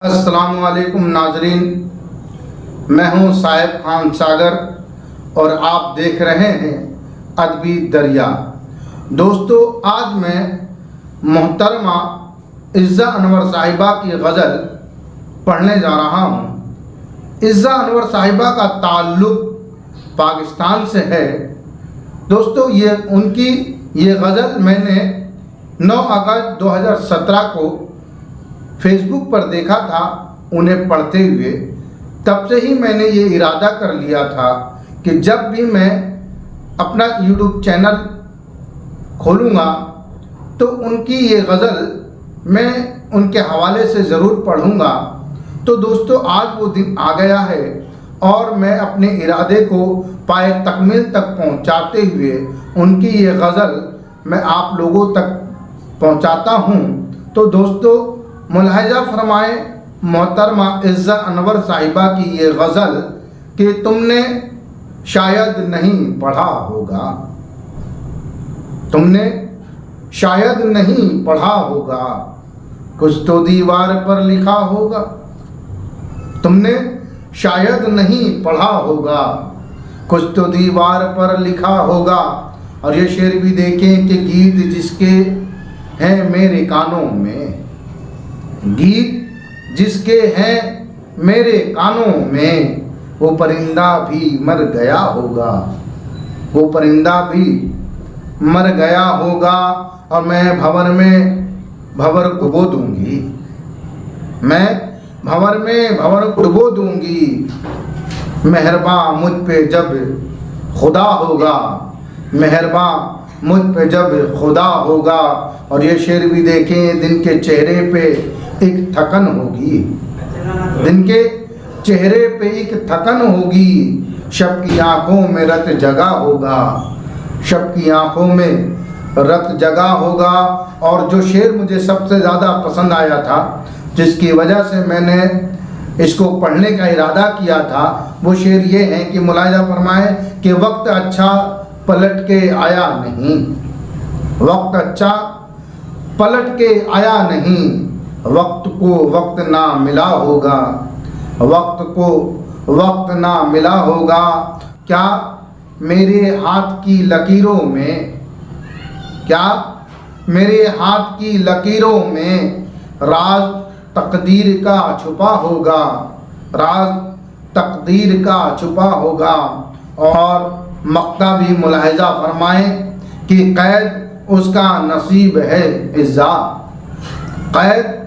अस्सलामुअलैकुम नाजरीन, मैं हूं साहिब खान सागर और आप देख रहे हैं अदबी दरिया। दोस्तों, आज मैं मोहतरमा इज़्ज़ा अनवर साहिबा की गज़ल पढ़ने जा रहा हूं। इज़्ज़ा अनवर साहिबा का ताल्लुक़ पाकिस्तान से है। दोस्तों, उनकी ये गज़ल मैंने 9 अगस्त 2017 को फेसबुक पर देखा था उन्हें पढ़ते हुए। तब से ही मैंने ये इरादा कर लिया था कि जब भी मैं अपना यूट्यूब चैनल खोलूँगा तो उनकी ये गज़ल मैं उनके हवाले से ज़रूर पढ़ूँगा। तो दोस्तों, आज वो दिन आ गया है और मैं अपने इरादे को पाए तकमील तक पहुँचाते हुए उनकी ये गज़ल मैं आप लोगों तक पहुँचाता हूँ। तो दोस्तों, मुलाहिजा फरमाएँ मोहतरमा इज़्ज़ा अनवर साहिबा की ये गज़ल कि तुमने शायद नहीं पढ़ा होगा, तुमने शायद नहीं पढ़ा होगा, कुछ तो दीवार पर लिखा होगा। तुमने शायद नहीं पढ़ा होगा, कुछ तो दीवार पर लिखा होगा। और ये शेर भी देखें कि गीत जिसके हैं मेरे कानों में, गीत जिसके हैं मेरे कानों में, वो परिंदा भी मर गया होगा, वो परिंदा भी मर गया होगा। और मैं भंवर में भंवर को डुबो दूंगी, मैं भंवर में भंवर को डुबो दूंगी। मेहरबान मुझ पे जब खुदा होगा, मेहरबान मुझ पे जब खुदा होगा। और ये शेर भी देखें, दिन के चेहरे पे एक थकन होगी, दिन के चेहरे पे एक थकन होगी। शब की आंखों में रत जगा होगा, शब की आंखों में रत जगा होगा। और जो शेर मुझे सबसे ज़्यादा पसंद आया था, जिसकी वजह से मैंने इसको पढ़ने का इरादा किया था, वो शेर ये है कि मुलाहिजा फरमाए कि वक्त अच्छा पलट के आया नहीं, वक्त अच्छा पलट के आया नहीं। वक्त को वक्त ना मिला होगा, वक्त को वक्त ना मिला होगा। क्या मेरे हाथ की लकीरों में, क्या मेरे हाथ की लकीरों में राज तकदीर का छुपा होगा, राज तकदीर का छुपा होगा। और मक्ता भी मुलाहिजा फरमाएं कि कैद उसका नसीब है इज़्ज़ा, कैद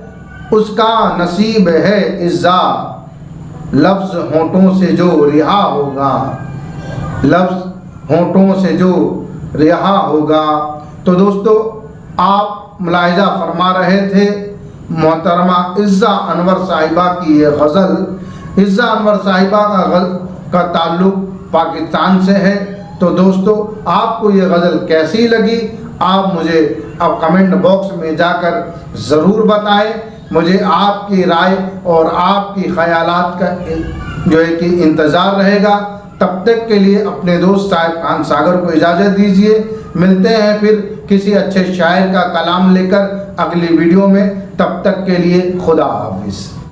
उसका नसीब है इज़्ज़ा। लफ्ज़ होंठों से जो रिहा होगा, लफ्ज़ होंठों से जो रिहा होगा। तो दोस्तों, आप मुलाहिजा फरमा रहे थे मोहतरमा इज़्ज़ा अनवर साहिबा की ये गज़ल। इज़्ज़ा अनवर साहिबा का ताल्लुक़ पाकिस्तान से है। तो दोस्तों, आपको ये गज़ल कैसी लगी आप मुझे अब कमेंट बॉक्स में जाकर ज़रूर बताएं। मुझे आपकी राय और आपकी ख़यालात का जो है कि इंतज़ार रहेगा। तब तक के लिए अपने दोस्त साहिब खान सागर को इजाज़त दीजिए। मिलते हैं फिर किसी अच्छे शायर का कलाम लेकर अगली वीडियो में। तब तक के लिए खुदा हाफिज़।